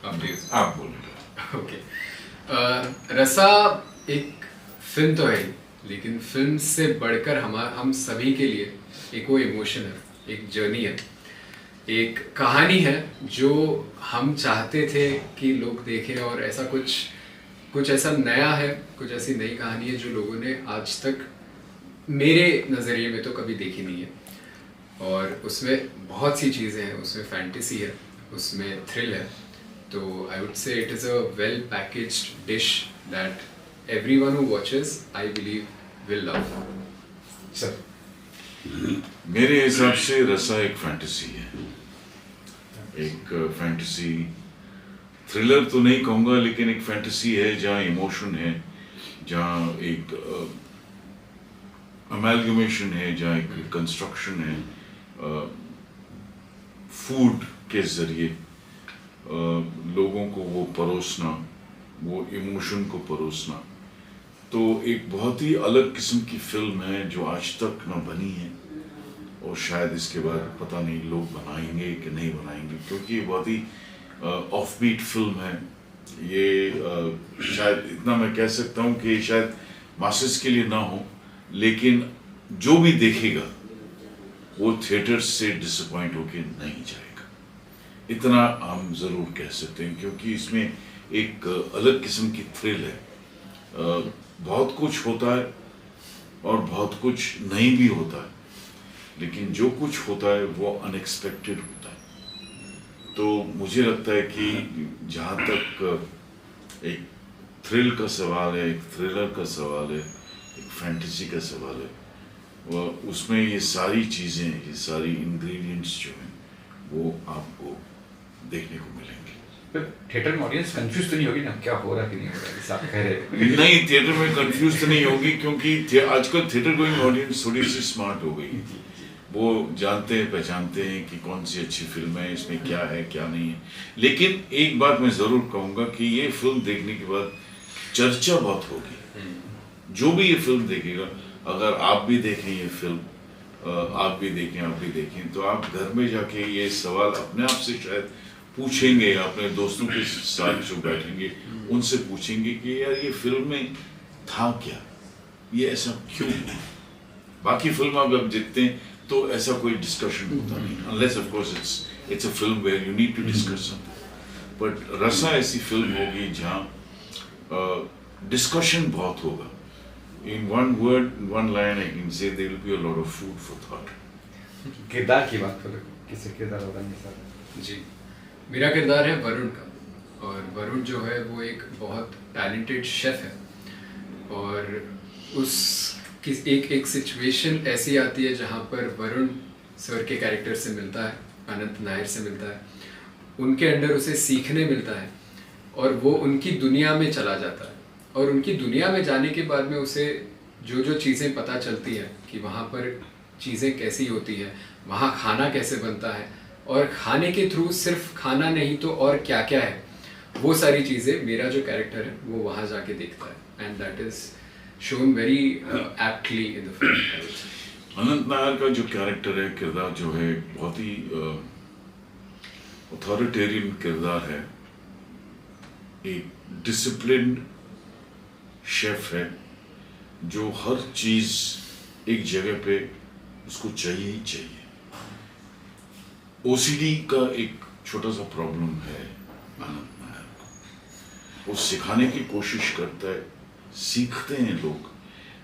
आप बोलिए। ओके। रसा एक फिल्म तो है ही, लेकिन फिल्म से बढ़कर हम सभी के लिए एक वो इमोशन है, एक जर्नी है, एक कहानी है जो हम चाहते थे कि लोग देखें। और ऐसा कुछ ऐसा नया है, कुछ ऐसी नई कहानी है जो लोगों ने आज तक मेरे नज़रिए में तो कभी देखी नहीं है। और उसमें बहुत सी चीज़ें हैं, उसमें फैंटेसी है, उसमें थ्रिल है। तो I would say it is a well packaged dish that everyone who watches I believe will love. Sir, मेरे हिसाब से रसा एक फैंटेसी है, एक फैंटेसी थ्रिलर तो नहीं कहूँगा, लेकिन एक फैंटेसी है जहाँ इमोशन है, जहाँ एक अमेलगमेशन है, जहाँ एक कंस्ट्रक्शन है फूड के ज़रिए लोगों को वो परोसना, वो इमोशन को परोसना। तो एक बहुत ही अलग किस्म की फिल्म है जो आज तक न बनी है, और शायद इसके बाद पता नहीं लोग बनाएंगे कि नहीं बनाएंगे, क्योंकि ये बहुत ही ऑफ बीट फिल्म है। ये शायद इतना मैं कह सकता हूँ कि शायद मासेस के लिए ना हो, लेकिन जो भी देखेगा वो थिएटर से डिसअपॉइंट होके नहीं जाएगा, इतना हम ज़रूर कह सकते हैं, क्योंकि इसमें एक अलग किस्म की थ्रिल है। बहुत कुछ होता है और बहुत कुछ नहीं भी होता है, लेकिन जो कुछ होता है वो अनएक्सपेक्टेड होता है। तो मुझे लगता है कि जहाँ तक एक थ्रिल का सवाल है, एक थ्रिलर का सवाल है, एक फैंटेसी का सवाल है, वह उसमें ये सारी चीज़ें, ये सारी इंग्रेडिएंट्स जो हैं वो आपको देखने को मिलेंगे। थिएटर में ऑडियंस कंफ्यूज तो नहीं होगी ना, क्या हो रहा है कि नहीं हो रहा है, जैसा आप कह रहे हैं? नहीं, थिएटर में कंफ्यूज तो नहीं होगी, क्योंकि आजकल थिएटर गोइंग ऑडियंस थोड़ी सी स्मार्ट हो गई है। वो जानते हैं, पहचानते हैं कि कौन सी अच्छी फिल्म है, इसमें क्या है क्या नहीं है। लेकिन एक बात मैं ज़रूर कहूँगा कि ये फिल्म देखने के बाद चर्चा बहुत होगी। जो भी ये फिल्म देखेगा, अगर आप भी देखें ये फिल्म, आप भी देखें, तो आप घर में जाके ये सवाल अपने आप से शायद पूछेंगे, अपने दोस्तों के साथ जो बैठेंगे उनसे पूछेंगे कि यार ये फिल्म में था क्या, ये ऐसा क्यों है। बाकी फिल्म आप जब देखते हैं तो ऐसा कोई डिस्कशन होता नहीं, unless of course it's a film where you need to discuss something. But रसा ऐसी फिल्म होगी जहाँ डिस्कशन बहुत होगा। In one word, one line, I can say there will be a lot of food for thought. किरदार की बात करो, किसे किरदार बताएंगे सर? जी, मेरा किरदार है वरुण का। और वरुण जो है वो एक बहुत टैलेंटेड शेफ़ है, और एक सिचुएशन ऐसी आती है जहाँ पर वरुण सर के कैरेक्टर से मिलता है, अनंत नायर से मिलता है, उनके अंडर उसे सीखने मिलता है, और वो उनकी दुनिया में चला जाता है। और उनकी दुनिया में जाने के बाद में उसे जो जो चीज़ें पता चलती हैं कि वहाँ पर चीज़ें कैसी होती हैं, वहाँ खाना कैसे बनता है, और खाने के थ्रू सिर्फ खाना नहीं तो और क्या क्या है, वो सारी चीज़ें मेरा जो कैरेक्टर है वो वहाँ जाके देखता है। And that is shown very aptly in the film. Anant Nair का जो कैरेक्टर है, किरदार जो है, बहुत ही अथॉरिटेरियन किरदार है। एक डिसिप्लिन्ड शेफ है जो हर चीज़ एक जगह पे उसको चाहिए ही चाहिए। ओसीडी का एक छोटा सा प्रॉब्लम है अनंत नायर को, वो सिखाने की कोशिश करता है, सीखते हैं लोग,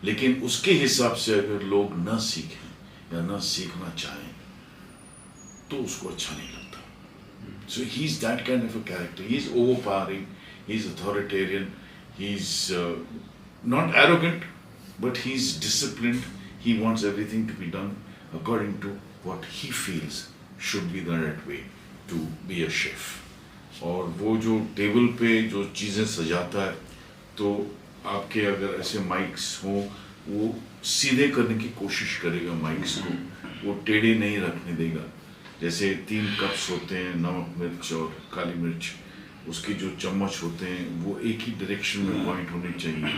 लेकिन उसके हिसाब से अगर लोग ना सीखें या ना सीखना चाहें तो उसको अच्छा नहीं लगता। So he is that kind of a character. He is overpowering, he is authoritarian, he is not arrogant, but he is disciplined. He wants everything to be done according to what he feels should be the right way to be a chef. और वो जो table पे जो चीज़ें सजाता है, तो आपके अगर ऐसे माइक्स हों, वो सीधे करने की कोशिश करेगा माइक्स को, वो टेढ़े नहीं रखने देगा। जैसे 3 कप्स होते हैं, नमक, मिर्च और काली मिर्च, उसके जो चम्मच होते हैं वो एक ही डायरेक्शन में पॉइंट होने चाहिए।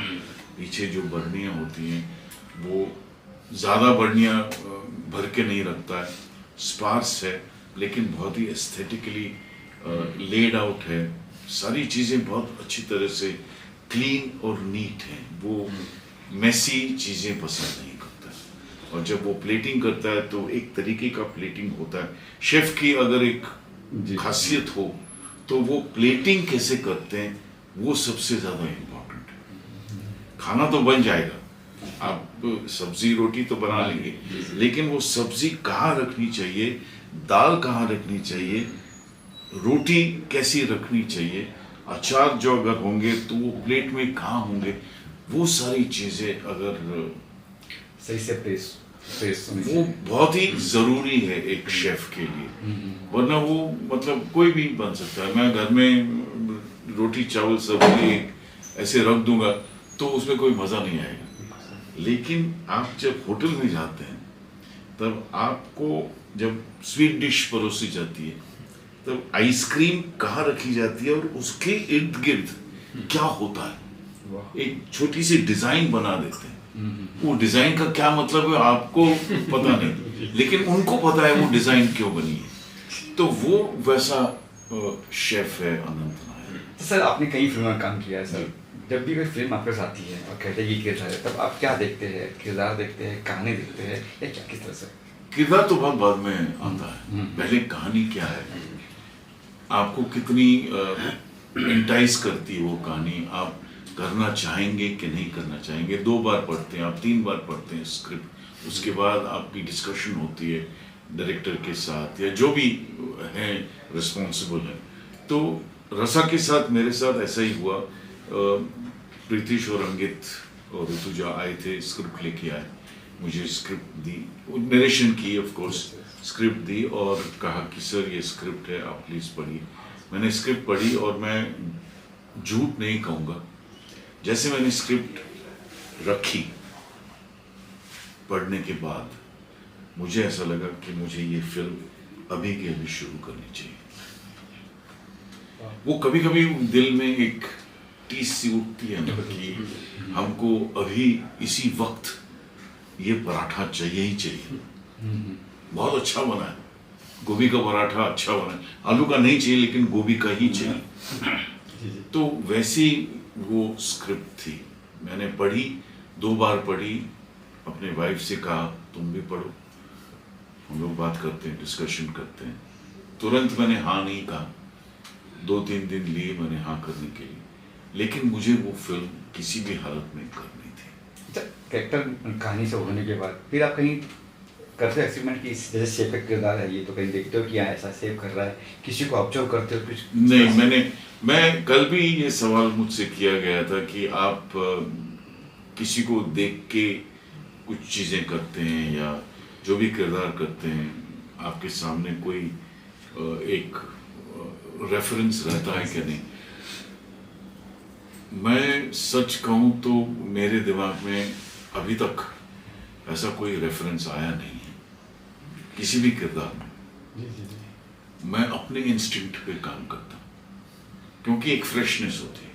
पीछे जो बर्नियाँ होती हैं वो ज़्यादा बर्नियाँ भर के नहीं रखता है, स्पार्स है, लेकिन बहुत ही एस्थेटिकली लेड आउट है। सारी चीज़ें बहुत अच्छी तरह से क्लीन और नीट हैं। वो मैसी चीज़ें पसंद नहीं करता। और जब वो प्लेटिंग करता है तो एक तरीके का प्लेटिंग होता है। शेफ़ की अगर एक खासियत हो तो वो प्लेटिंग कैसे करते हैं वो सबसे ज़्यादा इम्पोर्टेंट है। खाना तो बन जाएगा, आप सब्जी रोटी तो बना लेंगे, लेकिन वो सब्जी कहाँ रखनी चाहिए, दाल कहाँ रखनी चाहिए, रोटी कैसी रखनी चाहिए, अचार जो अगर होंगे तो वो प्लेट में कहाँ होंगे, वो सारी चीज़ें अगर सही से प्रेस वो बहुत ही ज़रूरी है एक शेफ़ के लिए। वरना वो मतलब कोई भी बन सकता है। मैं घर में रोटी चावल सब्जी ऐसे रख दूंगा तो उसमें कोई मज़ा नहीं आएगा। लेकिन आप जब होटल में जाते हैं तब आपको जब स्वीट डिश परोसी जाती है तब आइसक्रीम कहाँ रखी जाती है और उसके इर्द गिर्द क्या होता है, एक छोटी सी डिज़ाइन बना देते हैं। वो डिज़ाइन का क्या मतलब है आपको पता नहीं, लेकिन उनको पता है वो डिज़ाइन क्यों बनी है। तो वो वैसा शेफ है अनंत नायर। तो सर आपने कई फिल्मों में काम किया है सर, जब भी कोई फिल्म आपके साथ आती है और कहते हैं ये किरदार है, तब आप क्या देखते हैं? किरदार देखते हैं, कहानी देखते हैं, या क्या किस तरह से? किरदार तो बहुत बाद में आता है, पहले कहानी क्या है, आपको कितनी इंटाइस करती है वो कहानी, आप करना चाहेंगे कि नहीं करना चाहेंगे। 2 बार पढ़ते हैं आप, 3 बार पढ़ते हैं स्क्रिप्ट, उसके बाद आपकी डिस्कशन होती है डायरेक्टर के साथ या जो भी हैं रिस्पॉन्सिबल हैं। तो रसा के साथ मेरे साथ ऐसा ही हुआ। प्रीतिश और अंकित और ऋतुजा आए थे, स्क्रिप्ट लेके आए, मुझे स्क्रिप्ट दी, नरेशन की ऑफ कोर्स, स्क्रिप्ट दी और कहा कि सर ये स्क्रिप्ट है, आप प्लीज़ पढ़िए। मैंने स्क्रिप्ट पढ़ी और मैं झूठ नहीं कहूँगा, जैसे मैंने स्क्रिप्ट रखी पढ़ने के बाद मुझे ऐसा लगा कि मुझे ये फिल्म अभी के अभी शुरू करनी चाहिए। वो कभी कभी दिल में एक टीस सी उठती है ना कि हमको अभी इसी वक्त ये पराठा चाहिए ही चाहिए। बहुत अच्छा बना है, गोभी का पराठा अच्छा बना है, आलू का नहीं चाहिए लेकिन गोभी का ही चाहिए। तो वैसी वो स्क्रिप्ट थी, मैंने पढ़ी, 2 बार पढ़ी, अपने वाइफ से कहा तुम भी पढ़ो, हम लोग बात करते हैं, डिस्कशन करते हैं। तुरंत मैंने हाँ नहीं कहा, 2-3 दिन लिए मैंने हाँ करने के लिए, लेकिन मुझे वो फिल्म किसी भी हालत में करनी थी। अच्छा, कैरेक्टर कहानी से होने के बाद फिर आप कहीं करते हो एक्सपेरिमेंट कि जैसे शेफ का किरदार है ये, तो कहीं देखते हो कि यहाँ ऐसा सेव कर रहा है, किसी को ऑब्जर्व करते हो कुछ? नहीं, मैं कल भी ये सवाल मुझसे किया गया था कि आप किसी को देख के कुछ चीज़ें करते हैं या जो भी किरदार करते हैं, आपके सामने कोई एक रेफरेंस रहता है कि नहीं। मैं सच कहूँ तो मेरे दिमाग में अभी तक ऐसा कोई रेफरेंस आया नहीं है किसी भी किरदार में। मैं अपने इंस्टिंक्ट पे काम करता हूँ क्योंकि एक फ्रेशनेस होती है।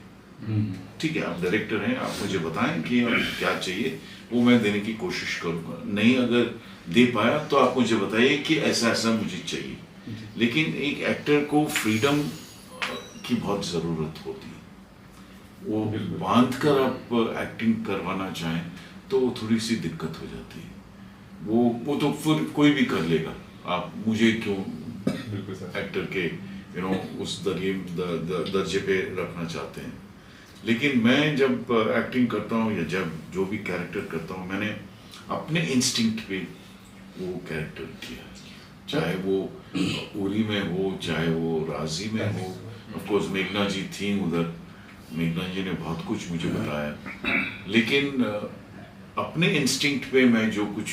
ठीक है, आप डायरेक्टर हैं, आप मुझे बताएं कि अब क्या चाहिए, वो मैं देने की कोशिश करूँगा। नहीं अगर दे पाया तो आप मुझे बताइए कि ऐसा ऐसा मुझे चाहिए। लेकिन एक एक्टर को फ्रीडम की बहुत ज़रूरत होती है। वो बांध कर आप एक्टिंग करवाना चाहें तो थोड़ी सी दिक्कत हो जाती है। वो तो फिर कोई भी कर लेगा, आप मुझे क्यों एक्टर के उस दर्जे पे रखना चाहते हैं। लेकिन मैं जब एक्टिंग करता हूँ या जब जो भी कैरेक्टर करता हूँ, मैंने अपने इंस्टिंक्ट पे वो कैरेक्टर किया, चाहे वो उरी में हो, चाहे वो राजी में हो। ऑफ कोर्स मेघना जी थी उधर, मेघना जी ने बहुत कुछ मुझे बताया, लेकिन अपने इंस्टिंक्ट पे मैं जो कुछ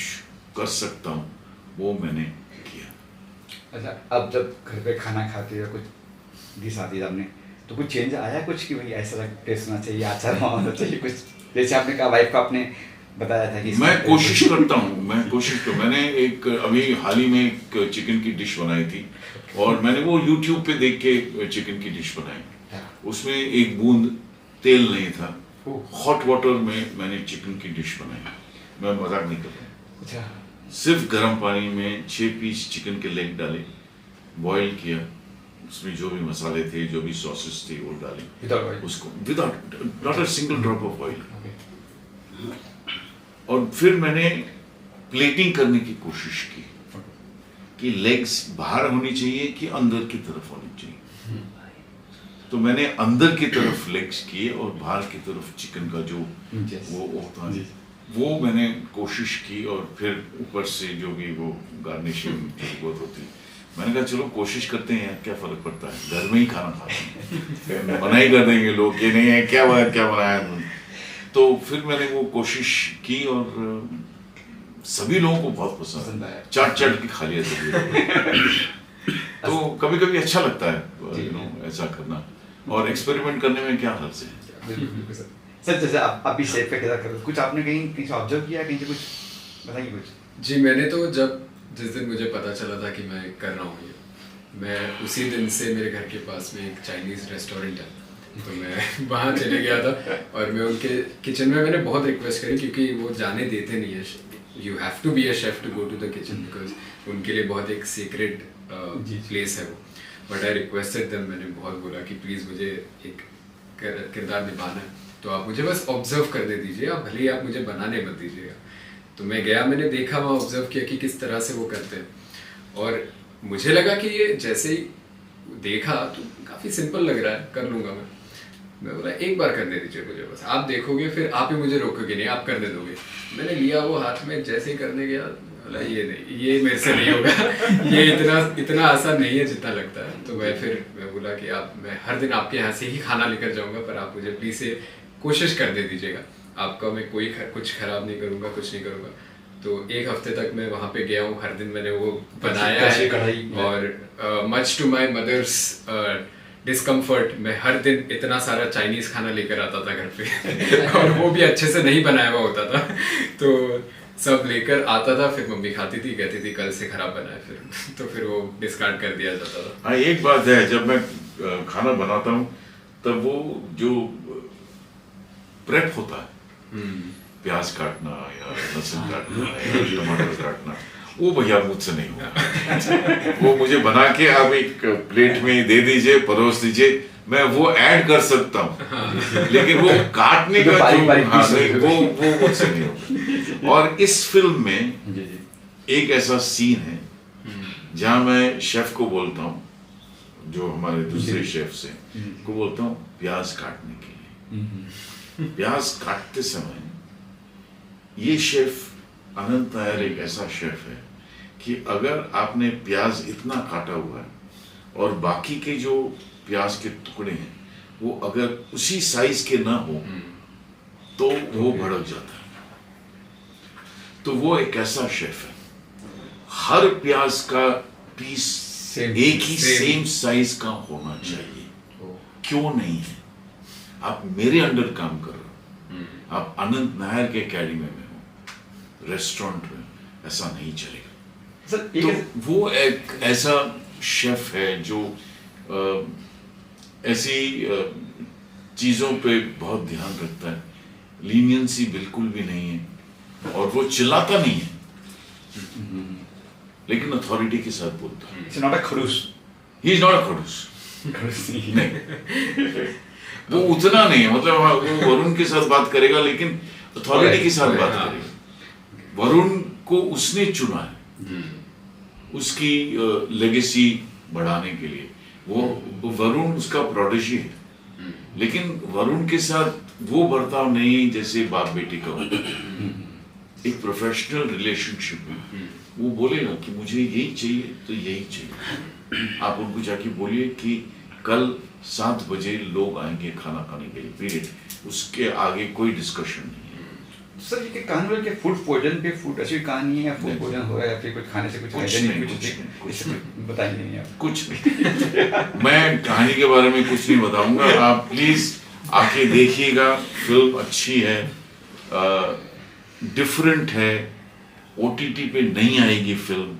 कर सकता हूँ वो मैंने किया। अच्छा, अब जब घर पे खाना खाते हो, कुछ डिश आती है आपने, तो कुछ चेंज आया कुछ कि भाई ऐसा टेस्ट होना चाहिए, अचार होना चाहिए कुछ? जैसे आपने कहा वाइफ को आपने बताया था कि मैं कोशिश करता हूँ, मैंने एक अभी हाल ही में एक चिकन की डिश बनाई थी और मैंने वो यूट्यूब पे देख के चिकन की डिश बनाई। उसमें एक बूंद तेल नहीं था, हॉट वाटर में मैंने चिकन की डिश बनाई। मैं मजाक नहीं कर रहा। अच्छा, सिर्फ गर्म पानी में 6 पीस चिकन के लेग डाले, बॉईल किया, उसमें जो भी मसाले थे, जो भी सॉसेस थे, वो डाली Without oil. उसको, without not a single drop of oil. और फिर मैंने प्लेटिंग करने की कोशिश की कि लेग्स बाहर होनी चाहिए कि अंदर की तरफ होनी चाहिए। तो मैंने अंदर की तरफ लेग्स किए और बाहर की तरफ चिकन का जो Yes. वो होता है वो मैंने कोशिश की, और फिर ऊपर से जो भी वो गार्निशिंग बहुत होती, मैंने कहा चलो कोशिश करते हैं, क्या फर्क पड़ता है, घर में ही खाना खाते हैं, मना ही कर देंगे लोग कि नहीं है क्या बनाया तुमने। तो फिर मैंने वो कोशिश की और सभी लोगों को बहुत पसंद पसंद है, आया। चाट के खा लिया सभी लोगों। तो कभी कभी अच्छा लगता है जी। ऐसा करना, और एक्सपेरिमेंट करने में क्या हर्ज है। बिल्कुल सर। सर जैसे आप अभी शेफ का किरदार कर रहे हो, कुछ आपने कहीं से ऑब्जर्व किया, कहीं से कुछ बताइए कुछ। जी मैंने तो जिस दिन मुझे पता चला था कि मैं कर रहा हूँ ये, मैं उसी दिन से मेरे घर के पास में एक चाइनीज़ रेस्टोरेंट है, तो मैं वहाँ चले गया था और मैं उनके किचन में मैंने बहुत रिक्वेस्ट करी, क्योंकि वो जाने देते नहीं है, you have to be a chef to go to the kitchen, because उनके लिए बहुत एक सीक्रेट जी। प्लेस है वो। बट आई रिक्वेस्टेड देम, मैंने बहुत बोला कि प्लीज़ मुझे एक किरदार निभाना है, तो आप मुझे बस ऑब्जर्व करने दीजिए, आप भले ही आप मुझे बनाने मत दीजिएगा। तो मैं गया, मैंने देखा, वहाँ ऑब्जर्व किया कि किस तरह से वो करते हैं, और मुझे लगा कि ये जैसे ही देखा तो काफ़ी सिंपल लग रहा है, कर लूँगा मैं बोला एक बार करने दीजिए मुझे, बस आप देखोगे फिर आप ही मुझे रोकोगे नहीं, आप करने दोगे। मैंने लिया वो हाथ में, जैसे ही करने गया बोला ये नहीं, ये मेरे से नहीं होगा, ये इतना आसान नहीं है जितना लगता है। तो मैं बोला कि मैं हर दिन आपके यहाँ से ही खाना लेकर जाऊँगा, पर आप मुझे प्लीज़ से कोशिश कर दे दीजिएगा, आपका मैं कुछ खराब नहीं करूँगा, कुछ नहीं करूँगा। तो एक हफ्ते तक मैं वहाँ पे गया हूँ, हर दिन मैंने वो बनाया है, और much to my mother's discomfort मैं हर दिन इतना सारा चाइनीज़ खाना लेकर आता था घर पे और वो भी अच्छे से नहीं बनाया हुआ होता था, तो सब लेकर आता था, फिर मम्मी खाती थी, कहती थी कल से खराब बना है, फिर तो फिर वो डिस्कार्ड कर दिया जाता था। हाँ, एक बात है, जब मैं खाना बनाता हूँ तब वो जो प्रेप होता है, प्याज काटना या लहसुन काटना या टमाटर काटना, वो भैया मुझसे नहीं होगा। वो मुझे बना के आप एक प्लेट में दे दीजिए, परोस दीजिए, मैं वो ऐड कर सकता हूँ, लेकिन वो काटने का जो वो मुझसे नहीं होगा। और इस फिल्म में एक ऐसा सीन है जहाँ मैं शेफ को बोलता हूँ, जो हमारे दूसरे शेफ से को बोलता हूँ प्याज काटने के लिए। प्याज काटते समय ये शेफ अनंत नायर एक ऐसा शेफ है कि अगर आपने प्याज इतना काटा हुआ है और बाकी के जो प्याज के टुकड़े हैं वो अगर उसी साइज के ना हो तो वो भड़क जाता है। तो वो एक ऐसा शेफ है, हर प्याज का पीस एक ही सेम साइज का होना चाहिए। क्यों नहीं है? आप मेरे अंडर काम कर रहे हो, आप अनंत नायर के एकेडमी में हो, रेस्टोरेंट में, ऐसा नहीं चलेगा। तो वो एक ऐसा शेफ है जो ऐसी चीज़ों पे बहुत ध्यान रखता है, लीनियंसी बिल्कुल भी नहीं है, और वो चिल्लाता नहीं है लेकिन अथॉरिटी के साथ बोलता है। He's not a खड़ूस। He is not a खड़ूस। नहीं, वो उतना नहीं है, मतलब वो वरुण के साथ बात करेगा लेकिन अथॉरिटी के साथ बात करेगा। वरुण को उसने चुना है उसकी लेगेसी बढ़ाने के लिए, वो वरुण उसका प्रोडिजी है, लेकिन वरुण के साथ वो बर्ताव नहीं जैसे बाप बेटी का होता है। एक प्रोफेशनल रिलेशनशिप में वो बोलेगा कि मुझे यही चाहिए तो यही चाहिए। आप उनको जाके बोलिए कि कल 7 बजे लोग आएंगे खाना खाने के लिए, पीरियड, उसके आगे कोई डिस्कशन नहीं है। सर ये कहानी बोल के फूड पॉइजन पे फूड ऐसी कहानी है, फूड पॉइजन हो रहा है या फिर कुछ खाने से कुछ बताइए नहीं आप कुछ नहीं। मैं कहानी के बारे में कुछ नहीं बताऊंगा, आप प्लीज आके देखिएगा। फिल्म अच्छी है, डिफरेंट है, OTT पे नहीं आएगी फिल्म,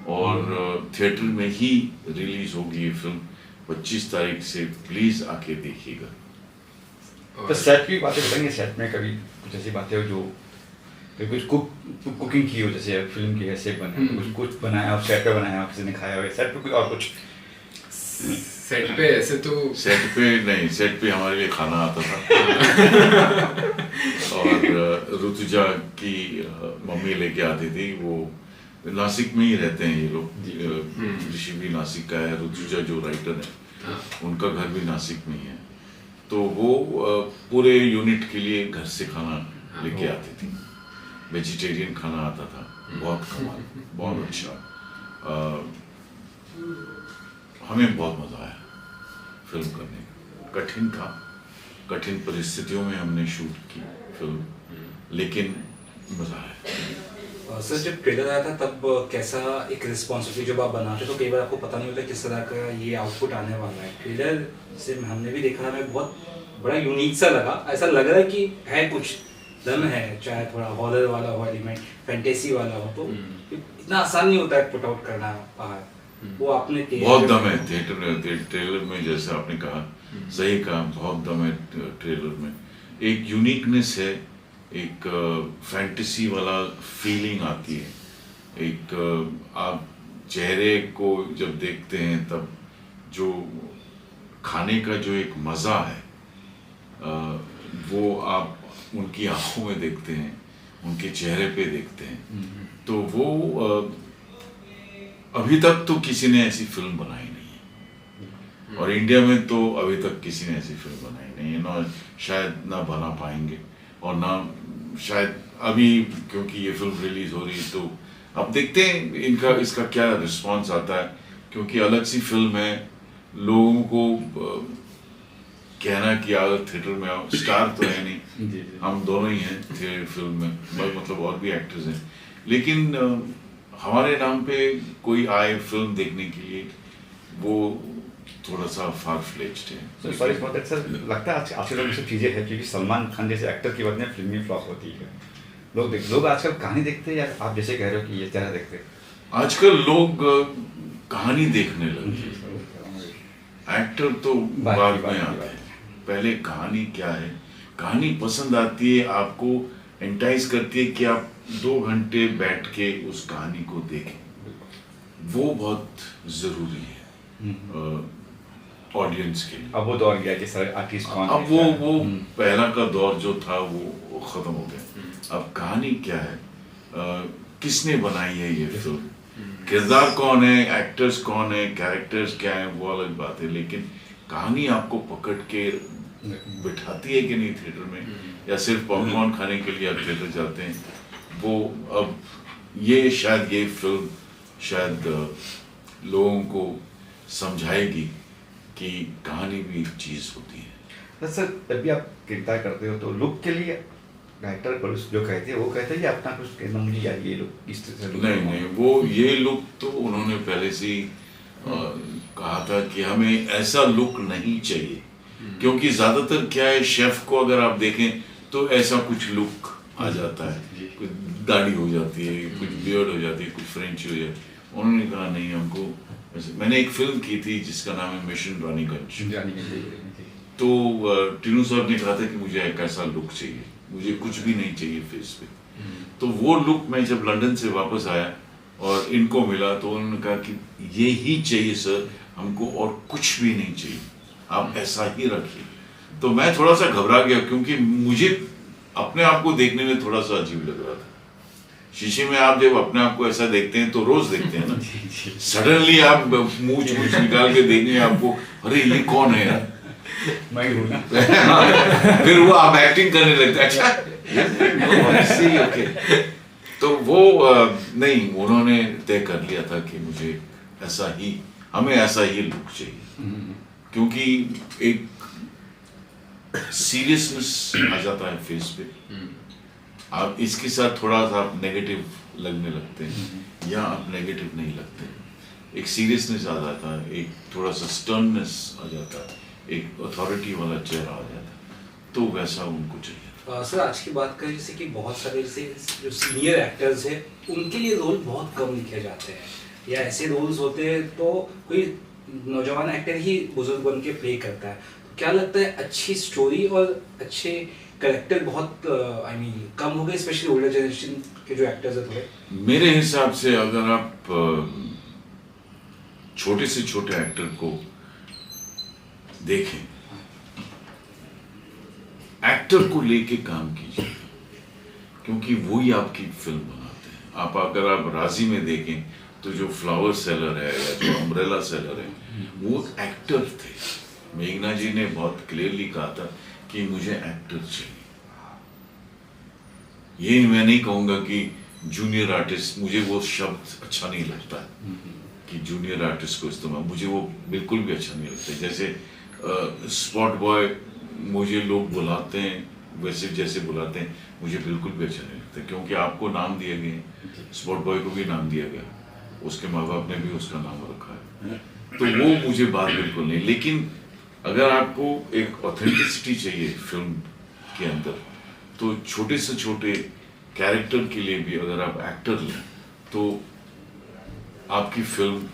और थिएटर में ही रिलीज होगी ये फिल्म 25 तारीख से। प्लीज आके देखिएगा। तो सेट की बातें बताएंगे, सेट में कभी कुछ ऐसी बातें हो जो कुछ कुकिंग की हो, जैसे फिल्म की ऐसे बने कुछ बनाया और सेट पे बनाया, किसी ने खाया हो सेट पे, कुछ और कुछ सेट पे ऐसे तो सेट पे नहीं, सेट पे हमारे लिए खाना आता था। और ऋतुजा की मम्मी लेके आती थी। वो नासिक में ही रहते हैं ये लोग। ऋषि भी नासिक का है, ऋतुजा जो राइटर है उनका घर भी नासिक में ही है। तो वो पूरे यूनिट के लिए घर से खाना लेके आती थी। वेजिटेरियन खाना आता था, बहुत कमाल, बहुत अच्छा। हमें बहुत मज़ा आया फिल्म करने का। कठिन था, कठिन परिस्थितियों में हमने शूट की फिल्म, लेकिन मज़ा आया। सर जब ट्रेलर आया था तब कैसा एक रिस्पॉन्सिबिलिटी, जब आप बनाते तो कई बार आपको पता नहीं होता किस तरह का ये आउटपुट आने वाला है। ट्रेलर से हमने भी देखा, हमें बहुत बड़ा यूनिक सा लगा। ऐसा लग रहा है कि है कुछ दम है, चाहे थोड़ा हॉरर वाला हो, एलिमेंट फैंटेसी वाला हो, तो इतना आसान नहीं होता है पुट आउट करना बाहर। वो आपने बहुत दम है थिएटर में, ट्रेलर में, जैसे आपने कहा, सही कहा, बहुत दम है ट्रेलर में। एक यूनिकनेस है, एक फैंटेसी वाला फीलिंग आती है। एक आप चेहरे को जब देखते हैं तब जो खाने का जो एक मज़ा है वो आप उनकी आंखों में देखते हैं, उनके चेहरे पे देखते हैं। तो वो अभी तक तो किसी ने ऐसी फिल्म बनाई नहीं है, और इंडिया में तो अभी तक किसी ने ऐसी फिल्म बनाई नहीं है, ना शायद ना बना पाएंगे, और ना शायद अभी, क्योंकि ये फिल्म रिलीज हो रही है तो अब देखते हैं इसका क्या रिस्पांस आता है। क्योंकि अलग सी फिल्म है, लोगों को कहना कि अगर थिएटर में आओ, स्टार तो है नहीं, हम दोनों ही हैं थिएटर फिल्म में, मतलब और भी एक्टर्स हैं, लेकिन हमारे नाम पे कोई आए फिल्म देखने के लिए, वो थोड़ा सा फार फ्लेज्ड है। सॉरी फॉर दैट सर, लगता है आजकल ये सब चीज़ें हैं क्योंकि सलमान खान जैसे एक्टर की वजह से फिल्म में फ्लॉप होती है। लोग आजकल कहानी देखते हैं, या आप जैसे कह रहे हो कि ये तरह देखते हैं? आजकल लोग कहानी देखने लगे, एक्टर तो बाद में आते हैं। पहले कहानी क्या है, कहानी पसंद आती है, आपको एंटाइज करती है कि आप 2 घंटे बैठ के उस कहानी को देखें, वो बहुत ज़रूरी है ऑडियंस के लिए। अब वो दौर गया कि सर आर्टिस्ट कौन, अब वो पहला का दौर जो था वो ख़त्म हो गया। अब कहानी क्या है, किसने बनाई है ये फिल्म, किरदार कौन है, एक्टर्स कौन है, कैरेक्टर्स क्या है, वो अलग बात है, लेकिन कहानी आपको पकड़ के बिठाती है कि नहीं थिएटर में, या सिर्फ पॉपकॉर्न खाने के लिए आप थिएटर जाते हैं, वो अब ये शायद ये फिल्म शायद लोगों को समझाएगी कि कहानी भी एक चीज़ होती है। सर जब भी आप किरदार करते हो तो लुक के लिए डायरेक्टर पुलिस जो कहते हैं वो कहते हैं कि अपना कुछ कहना, मुझे यार ये लुक इस तरह से नहीं, वो ये लुक तो उन्होंने पहले से ही कहा था कि हमें ऐसा लुक नहीं चाहिए, क्योंकि ज़्यादातर क्या है, शेफ को अगर आप देखें तो ऐसा कुछ लुक आ जाता है, कुछ दाढ़ी हो जाती है, कुछ बियर्ड हो जाती है, कुछ फ्रेंच हो जाती है। उन्होंने कहा नहीं, हमको मैंने एक फिल्म की थी जिसका नाम है मिशन रानीगंज, तो टीनू साहब ने कहा था कि मुझे एक ऐसा लुक चाहिए, मुझे कुछ भी नहीं चाहिए फेस पे। तो वो लुक मैं जब लंदन से वापस आया और इनको मिला तो उन्होंने कहा कि ये ही चाहिए सर, हमको और कुछ भी नहीं चाहिए, आप ऐसा ही रखिए। तो मैं थोड़ा सा घबरा गया, क्योंकि मुझे अपने आप को देखने में थोड़ा सा अजीब लग रहा था। शीशे में आप जब अपने आप को ऐसा देखते हैं तो रोज देखते हैं ना, सडनली आप मूंछ निकाल के देखेंगे आपको, अरे ये कौन है यार, मैं हूं ना। फिर वो आप एक्टिंग करने लगते, अच्छा ओके। तो वो नहीं, उन्होंने तय कर लिया था कि मुझे ऐसा ही, हमें ऐसा ही लुक चाहिए, क्योंकि एक सीरियसनेस आ जाता है फेस पे, आप इसके साथ थोड़ा सा आप नेगेटिव लगने लगते हैं, या आप नेगेटिव नहीं लगते, एक सीरियसनेस आ जाता है, एक थोड़ा सा स्टर्ननेस आ जाता है, एक अथॉरिटी वाला चेहरा आ जाता है, तो वैसा उनको चाहिए। सर आज की बात करें, जैसे कि बहुत सारे जैसे जो सीनियर एक्टर्स हैं उनके लिए रोल बहुत कम लिखे जाते हैं, या ऐसे रोल्स होते हैं तो कोई नौजवान एक्टर ही बुजुर्ग बन के प्ले करता है। तो क्या लगता है, अच्छी स्टोरी और अच्छे कैरेक्टर बहुत आई मीन कम हो गए, स्पेशली ओल्डर जनरेशन के जो एक्टर्स हैं थोड़े? मेरे हिसाब से अगर आप छोटे से छोटे एक्टर को देखें, एक्टर को लेके काम कीजिए, क्योंकि वही आपकी फिल्म बनाते हैं। अगर आप राजी में देखें तो जो फ्लावर सेलर है या जो अम्ब्रेला सेलर है वो एक्टर थे। मेघना जी ने बहुत क्लियरली कहा था कि मुझे एक्टर चाहिए। ये मैं नहीं कहूँगा कि जूनियर आर्टिस्ट, मुझे वो शब्द अच्छा नहीं लगता है कि जूनियर आर्टिस्ट को इस्तेमाल, मुझे वो बिल्कुल भी अच्छा नहीं लगता। जैसे स्पॉट बॉय मुझे लोग बुलाते हैं वैसे जैसे बुलाते हैं, मुझे बिल्कुल भी अच्छा नहीं लगता, क्योंकि आपको नाम दिए गए, स्पॉट बॉय को भी नाम दिया गया, उसके माँ बाप ने भी उसका नाम रखा है, तो वो मुझे बात बिल्कुल नहीं। लेकिन अगर आपको एक ऑथेंटिसिटी चाहिए फिल्म के अंदर, तो छोटे से छोटे कैरेक्टर के लिए भी अगर आप एक्टर लें तो आपकी फिल्म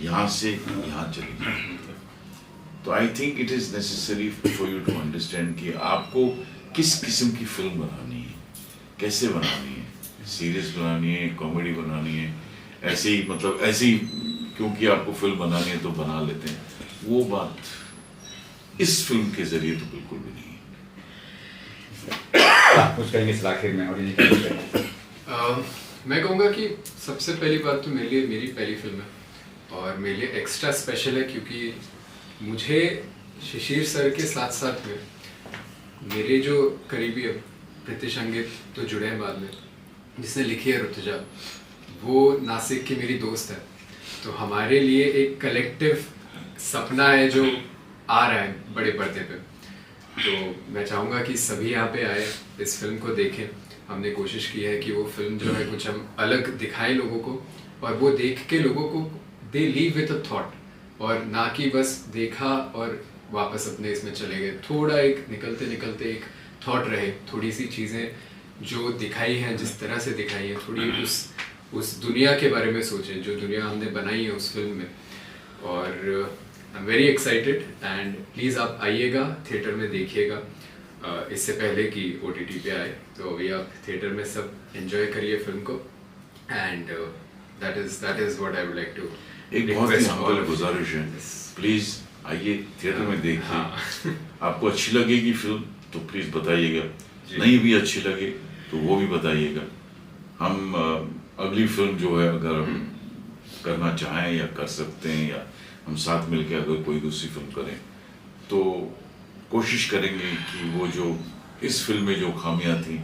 यहाँ से यहाँ चली जाएगी। तो I think it is necessary for you to understand कि आपको किस किस्म की फिल्म बनानी है, कैसे बनानी है, सीरियस बनानी है, कॉमेडी बनानी है, ऐसे ही मतलब ऐसे ही क्योंकि आपको फिल्म बनानी है तो बना लेते हैं, वो बात इस फिल्म के जरिए तो बिल्कुल भी नहीं है। कुछ कहेंगे इस आखिर में और ये मैं कहूँगा कि सबसे पहली बात तो मेरे लिए मेरी पहली फिल्म है और मेरे लिए एक्स्ट्रा स्पेशल है, क्योंकि मुझे शिशिर सर के साथ साथ में मेरे जो करीबी प्रीतिश अंगित तो जुड़े हैं बाद में, जिसने लिखी है ऋतुजा, वो नासिक की मेरी दोस्त है। तो हमारे लिए एक कलेक्टिव सपना है जो आ रहा है बड़े पर्दे पे। तो मैं चाहूँगा कि सभी यहाँ पे आए, इस फिल्म को देखें। हमने कोशिश की है कि वो फिल्म जो है कुछ हम अलग दिखाएं लोगों को, और वो देख के लोगों को दे लीव विद अ थॉट, और ना कि बस देखा और वापस अपने इसमें चले गए। थोड़ा एक निकलते निकलते एक थॉट रहे, थोड़ी सी चीज़ें जो दिखाई हैं जिस तरह से दिखाई है, थोड़ी उस दुनिया के बारे में सोचें जो दुनिया हमने बनाई है उस फिल्म में। और I am very excited and please आप आइएगा, थिएटर में देखिएगा इससे पहले कि OTT पे आए। तो अभी आप थिएटर में सब एंजॉय करिए फिल्म को, and that is what I would like to. एक बहुत ही हम्बल गुजारिश है, प्लीज़ आइए थिएटर में देखिए। हाँ। आपको अच्छी लगेगी फिल्म तो प्लीज़ बताइएगा, नहीं भी अच्छी लगे तो वो भी बताइएगा। हम अगली फिल्म जो है अगर हम करना चाहें या कर सकते हैं, या हम साथ मिलकर अगर कोई दूसरी फिल्म करें तो कोशिश करेंगे कि वो जो इस फिल्म में जो खामियां थी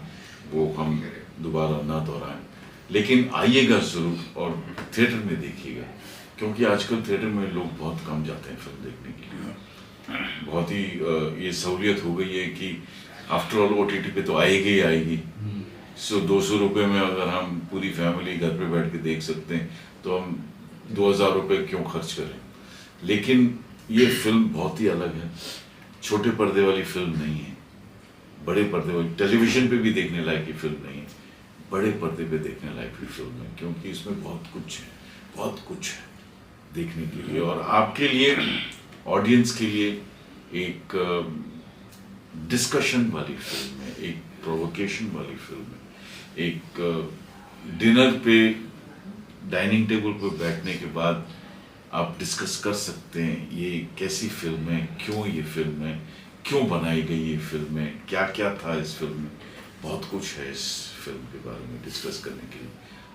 वो हम दोबारा ना दोहराएं। लेकिन आइएगा ज़रूर और थिएटर में देखिएगा, क्योंकि आजकल थिएटर में लोग बहुत कम जाते हैं फिल्म देखने के लिए। बहुत ही ये सहूलियत हो गई है कि आफ्टर ऑल OTT पे तो आएगी ही आएगी। सो 200 रुपये में अगर हम पूरी फैमिली घर पे बैठ के देख सकते हैं तो हम 2000 रुपये क्यों खर्च करें। लेकिन ये फिल्म बहुत ही अलग है, छोटे पर्दे वाली फिल्म नहीं है, बड़े पर्दे वाली, टेलीविज़न पे भी देखने लायक की फिल्म नहीं है, बड़े पर्दे पे देखने लायक की फिल्म है, क्योंकि इसमें बहुत कुछ है देखने के लिए। और आपके लिए, ऑडियंस के लिए एक डिस्कशन वाली फिल्म है, एक प्रोवोकेशन वाली फिल्म है, एक डिनर पे डाइनिंग टेबल पर बैठने के बाद आप डिस्कस कर सकते हैं ये कैसी फिल्म है, क्यों ये फिल्म है, क्यों बनाई गई ये फिल्म है, क्या क्या था इस फिल्म में। बहुत कुछ है इस फिल्म के बारे में डिस्कस करने के लिए।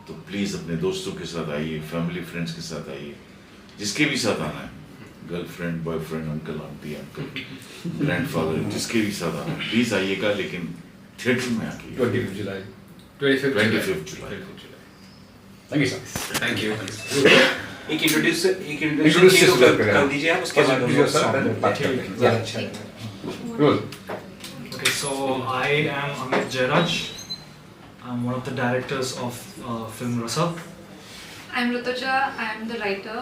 तो प्लीज़ अपने दोस्तों के साथ आइए, फैमिली फ्रेंड्स के साथ आइए, जिसके भी साथ आना है, girlfriend, boyfriend, uncle aunty, uncle, grandfather, जिसके भी साथ आना है प्लीज़ आइएगा, लेकिन थिएटर में आके। 25 जुलाई। 25 जुलाई। Thank you sir. Thank you. एक इंट्रोड्यूस Introduce कर दीजिए आप, उसके बाद हम लोग बात करते हैं। ज़्यादा अच्छा रहेगा। Role. Okay, so I am Amit Jairaj. I'm one of the directors of film Rasa. I'm Rutuja, I'm the writer,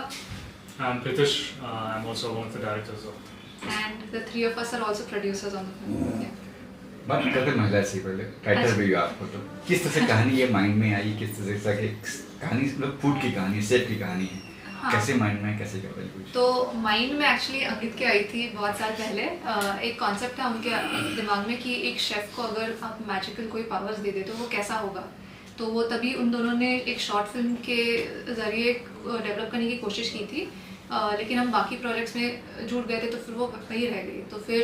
I'm Pritish. I'm also one of the directors of. and the three of us are also producers on the film. Yeah. बात करते हैं महिला से पहले, title भी आपको तो किस तरह से कहानी ये माइंड में आई, किस तरह से एक कहानी, मतलब फूड की कहानी, शेफ की कहानी है, हाँ। कैसे माइंड में, कैसे कर रही कुछ? तो माइंड में एक्चुअली अंकित के आई थी बहुत साल पहले। एक कॉन्सेप्ट था उनके दिमाग में कि एक शेफ को अगर आप मैजिकल कोई पावर्स दे दे तो वो कैसा होगा। तो वो तभी उन दोनों ने एक शॉर्ट फिल्म के ज़रिए डेवलप करने की कोशिश की थी, लेकिन हम बाकी प्रोजेक्ट्स में जुड़ गए थे तो फिर वो वही रह गई। तो फिर